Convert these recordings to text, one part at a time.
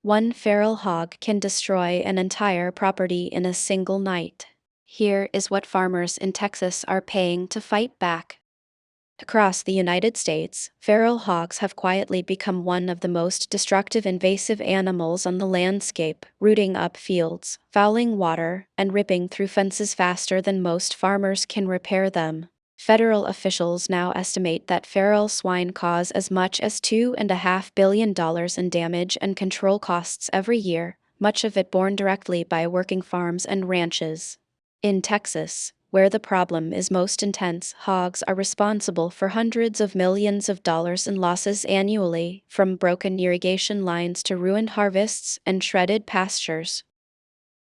One feral hog can destroy an entire property in a single night. Here is what farmers in Texas are paying to fight back. Across the United States, feral hogs have quietly become one of the most destructive invasive animals on the landscape, rooting up fields, fouling water, and ripping through fences faster than most farmers can repair them. Federal officials now estimate that feral swine cause as much as $2.5 billion in damage and control costs every year, much of it borne directly by working farms and ranches. In Texas, where the problem is most intense, hogs are responsible for hundreds of millions of dollars in losses annually, from broken irrigation lines to ruined harvests and shredded pastures.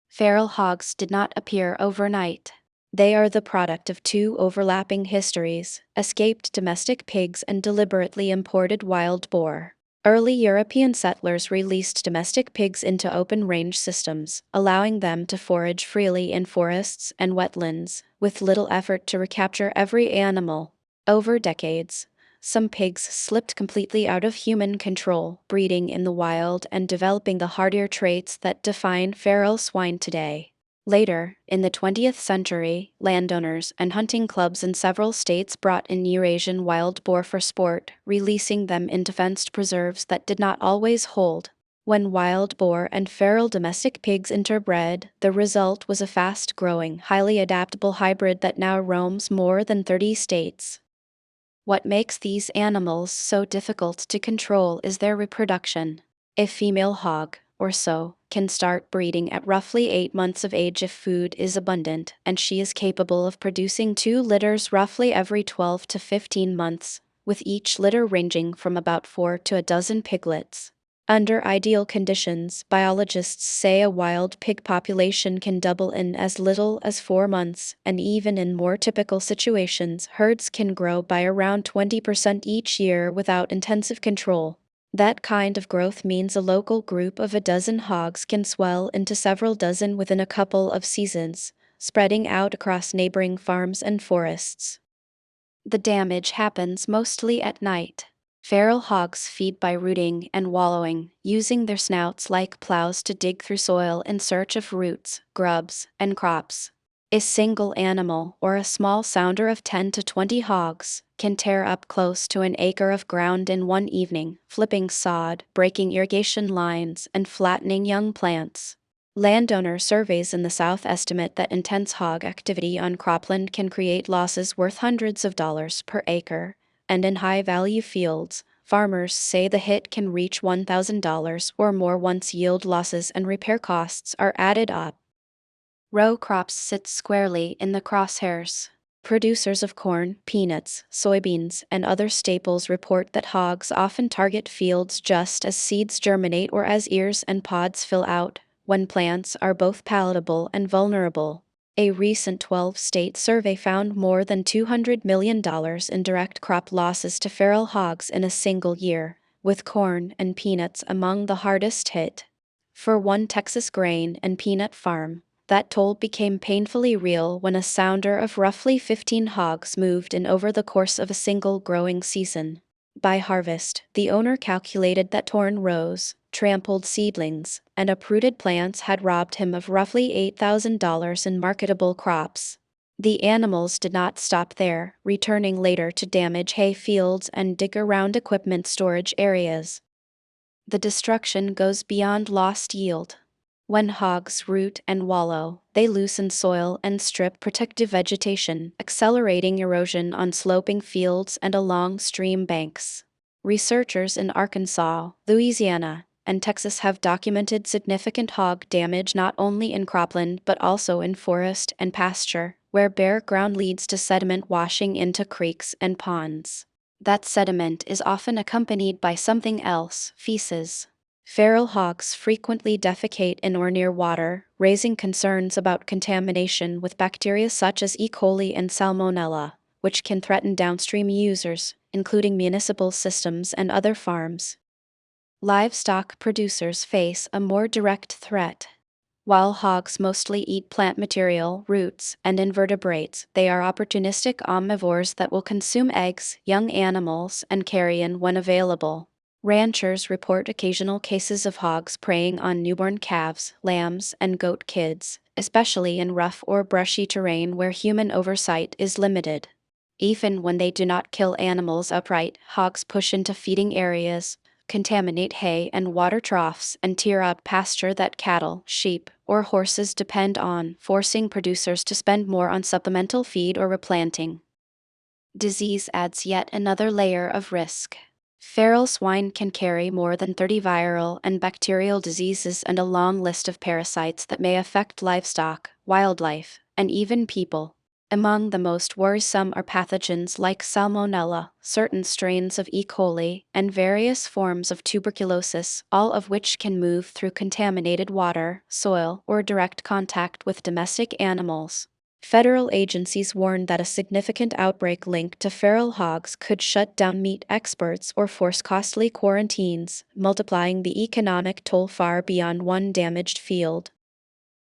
Feral hogs did not appear overnight. They are the product of two overlapping histories: escaped domestic pigs and deliberately imported wild boar. Early European settlers released domestic pigs into open-range systems, allowing them to forage freely in forests and wetlands, with little effort to recapture every animal. Over decades, some pigs slipped completely out of human control, breeding in the wild and developing the hardier traits that define feral swine today. Later, in the 20th century, landowners and hunting clubs in several states brought in Eurasian wild boar for sport, releasing them into fenced preserves that did not always hold. When wild boar and feral domestic pigs interbred, the result was a fast-growing, highly adaptable hybrid that now roams more than 30 states. What makes these animals so difficult to control is their reproduction. A female hog, or sow, can start breeding at roughly 8 months of age if food is abundant, and she is capable of producing 2 litters roughly every 12 to 15 months, with each litter ranging from about 4 to a dozen piglets. Under ideal conditions, biologists say a wild pig population can double in as little as 4 months, and even in more typical situations, herds can grow by around 20% each year without intensive control. That kind of growth means a local group of a dozen hogs can swell into several dozen within a couple of seasons, spreading out across neighboring farms and forests. The damage happens mostly at night. Feral hogs feed by rooting and wallowing, using their snouts like plows to dig through soil in search of roots, grubs, and crops. A single animal, or a small sounder of 10 to 20 hogs, can tear up close to an acre of ground in one evening, flipping sod, breaking irrigation lines, and flattening young plants. Landowner surveys in the South estimate that intense hog activity on cropland can create losses worth hundreds of dollars per acre, and in high-value fields, farmers say the hit can reach $1,000 or more once yield losses and repair costs are added up. Row crops sit squarely in the crosshairs. Producers of corn, peanuts, soybeans, and other staples report that hogs often target fields just as seeds germinate or as ears and pods fill out, when plants are both palatable and vulnerable. A recent 12-state survey found more than $200 million in direct crop losses to feral hogs in a single year, with corn and peanuts among the hardest hit. For one Texas grain and peanut farm, that toll became painfully real when a sounder of roughly 15 hogs moved in over the course of a single growing season. By harvest, the owner calculated that torn rows, trampled seedlings, and uprooted plants had robbed him of roughly $8,000 in marketable crops. The animals did not stop there, returning later to damage hay fields and dig around equipment storage areas. The destruction goes beyond lost yield. When hogs root and wallow, they loosen soil and strip protective vegetation, accelerating erosion on sloping fields and along stream banks. Researchers in Arkansas, Louisiana, and Texas have documented significant hog damage not only in cropland but also in forest and pasture, where bare ground leads to sediment washing into creeks and ponds. That sediment is often accompanied by something else: feces. Feral hogs frequently defecate in or near water, raising concerns about contamination with bacteria such as E. coli and salmonella, which can threaten downstream users, including municipal systems and other farms. Livestock producers face a more direct threat. While hogs mostly eat plant material, roots, and invertebrates, they are opportunistic omnivores that will consume eggs, young animals, and carrion when available. Ranchers report occasional cases of hogs preying on newborn calves, lambs, and goat kids, especially in rough or brushy terrain where human oversight is limited. Even when they do not kill animals outright, hogs push into feeding areas, contaminate hay and water troughs, and tear up pasture that cattle, sheep, or horses depend on, forcing producers to spend more on supplemental feed or replanting. Disease adds yet another layer of risk. Feral swine can carry more than 30 viral and bacterial diseases and a long list of parasites that may affect livestock, wildlife, and even people. Among the most worrisome are pathogens like salmonella, certain strains of E. coli, and various forms of tuberculosis, all of which can move through contaminated water, soil, or direct contact with domestic animals. Federal agencies warn that a significant outbreak linked to feral hogs could shut down meat exports or force costly quarantines, multiplying the economic toll far beyond one damaged field.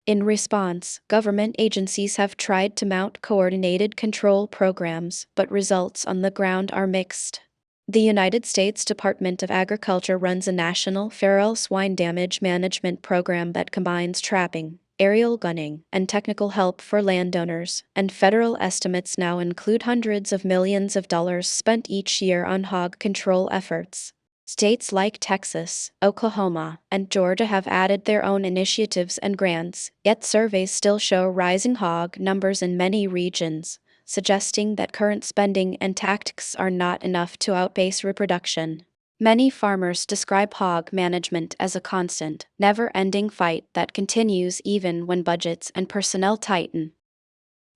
In response, government agencies have tried to mount coordinated control programs, but results on the ground are mixed. The United States Department of Agriculture runs a national feral swine damage management program that combines trapping, aerial gunning, and technical help for landowners, and federal estimates now include hundreds of millions of dollars spent each year on hog control efforts. States like Texas, Oklahoma, and Georgia have added their own initiatives and grants, yet surveys still show rising hog numbers in many regions, suggesting that current spending and tactics are not enough to outpace reproduction. Many farmers describe hog management as a constant, never-ending fight that continues even when budgets and personnel tighten.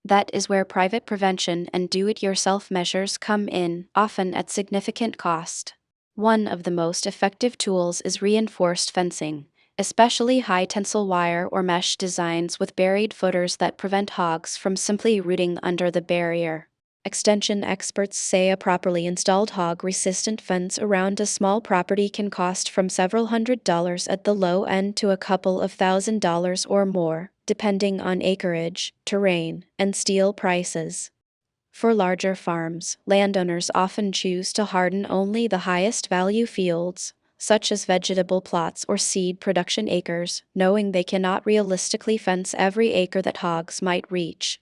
That is where private prevention and do-it-yourself measures come in, often at significant cost. One of the most effective tools is reinforced fencing, especially high-tensile wire or mesh designs with buried footers that prevent hogs from simply rooting under the barrier. Extension experts say a properly installed hog-resistant fence around a small property can cost from several $100s at the low end to a couple of $1,000s or more, depending on acreage, terrain, and steel prices. For larger farms, landowners often choose to harden only the highest value fields, such as vegetable plots or seed production acres, knowing they cannot realistically fence every acre that hogs might reach.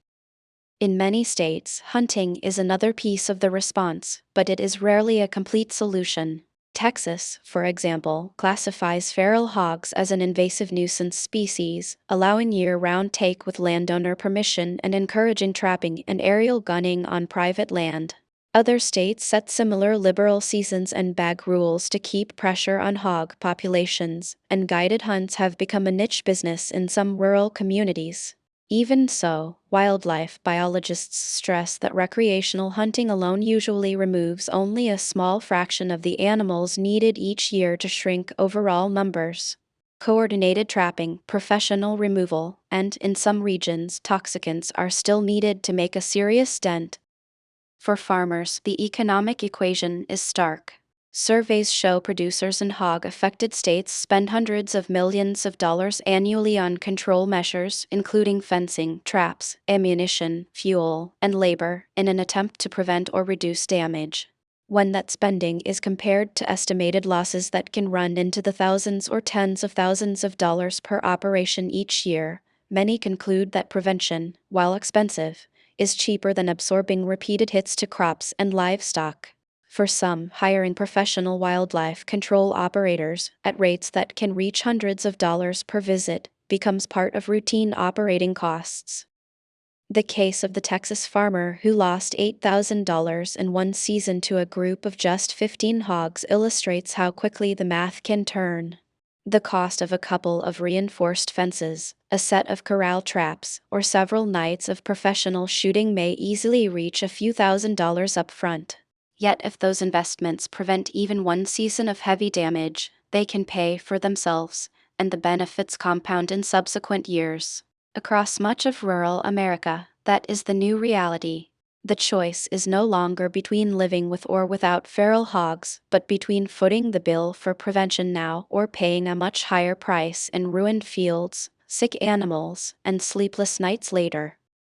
In many states, hunting is another piece of the response, but it is rarely a complete solution. Texas, for example, classifies feral hogs as an invasive nuisance species, allowing year-round take with landowner permission and encouraging trapping and aerial gunning on private land. Other states set similar liberal seasons and bag rules to keep pressure on hog populations, and guided hunts have become a niche business in some rural communities. Even so, wildlife biologists stress that recreational hunting alone usually removes only a small fraction of the animals needed each year to shrink overall numbers. Coordinated trapping, professional removal, and, in some regions, toxicants are still needed to make a serious dent. For farmers, the economic equation is stark. Surveys show producers in hog-affected states spend hundreds of millions of dollars annually on control measures, including fencing, traps, ammunition, fuel, and labor, in an attempt to prevent or reduce damage. When that spending is compared to estimated losses that can run into the thousands or tens of thousands of dollars per operation each year, many conclude that prevention, while expensive, is cheaper than absorbing repeated hits to crops and livestock. For some, hiring professional wildlife control operators, at rates that can reach hundreds of dollars per visit, becomes part of routine operating costs. The case of the Texas farmer who lost $8,000 in one season to a group of just 15 hogs illustrates how quickly the math can turn. The cost of a couple of reinforced fences, a set of corral traps, or several nights of professional shooting may easily reach a few $1,000s up front. Yet if those investments prevent even one season of heavy damage, they can pay for themselves, and the benefits compound in subsequent years. Across much of rural America, that is the new reality. The choice is no longer between living with or without feral hogs, but between footing the bill for prevention now or paying a much higher price in ruined fields, sick animals, and sleepless nights later.